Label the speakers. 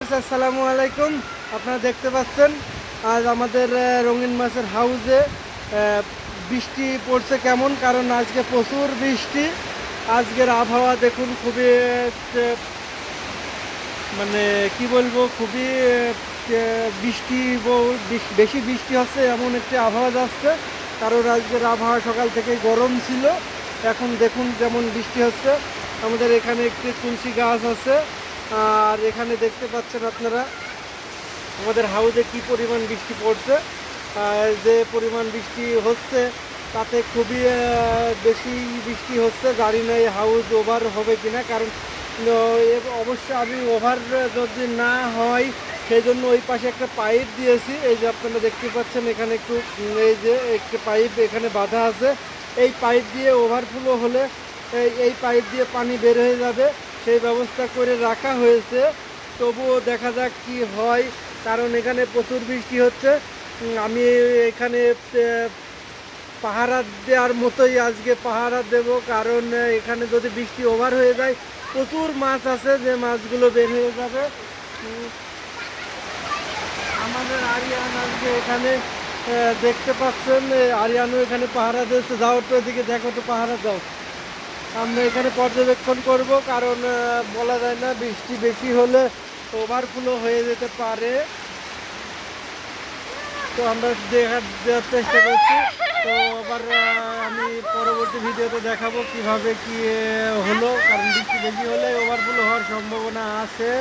Speaker 1: Viewers আসসালামু আলাইকুম। আপনারা দেখতে পাচ্ছেন আজ আমাদের রঙিন মাছের হাউজে বৃষ্টি পড়ছে কেমন, কারণ আজকে প্রচুর বৃষ্টি। আজকের আবহাওয়া দেখুন খুবই মানে কি বলবো, খুবই বৃষ্টি বেশি বৃষ্টি হচ্ছে এমন একটি আবহাওয়া যাচ্ছে। কারণ আজকের আবহাওয়া সকাল থেকে গরম ছিল, এখন দেখুন যেমন বৃষ্টি হচ্ছে। আমাদের এখানে একটি তুলসী গাছ আছে, আর এখানে দেখতে পাচ্ছেন আপনারা আমাদের হাউজে কি পরিমাণ বৃষ্টি পড়ছে। যে পরিমাণ বৃষ্টি হচ্ছে তাতে খুবই বেশি বৃষ্টি হচ্ছে। জানি না এই হাউজ ওভার হবে কিনা, কারণ অবশ্যই আমি ওভার যদি না হয় সেই জন্য ওই পাশে একটা পাইপ দিয়েছি। এই যে আপনারা দেখতে পাচ্ছেন এখানে একটু এই যে একটা পাইপ এখানে বাঁধা আছে। এই পাইপ দিয়ে ওভারফ্লো হলে এই পাইপ দিয়ে পানি বের হয়ে যাবে, সেই ব্যবস্থা করে রাখা হয়েছে। তবুও দেখা যাক কি হয়, কারণ এখানে প্রচুর বৃষ্টি হচ্ছে। আমি এখানে পাহারা দেওয়ার মতোই আজকে পাহারা দেব, কারণ এখানে যদি বৃষ্টি ওভার হয়ে যায় প্রচুর মাছ আছে, যে মাছগুলো বের হয়ে যাবে। আমাদের আরিয়ান আজকে এখানে দেখতে পাচ্ছেন, আরিয়ানও এখানে পাহারা দিচ্ছে। যাও তো এদিকে, দেখো তো, পাহারা দাও। আমরা এখানে পর্যবেক্ষণ করব, কারণ বলা যায় না, বৃষ্টি বেশি হলে ওভারফ্লো হয়ে যেতে পারে। তো আমরা দেওয়ার চেষ্টা করছি। তো আবার আমি পরবর্তী ভিডিওতে দেখাবো কিভাবে কি হলো, কারণ বৃষ্টি বেশি হলে ওভারফ্লো হওয়ার সম্ভাবনা আছে।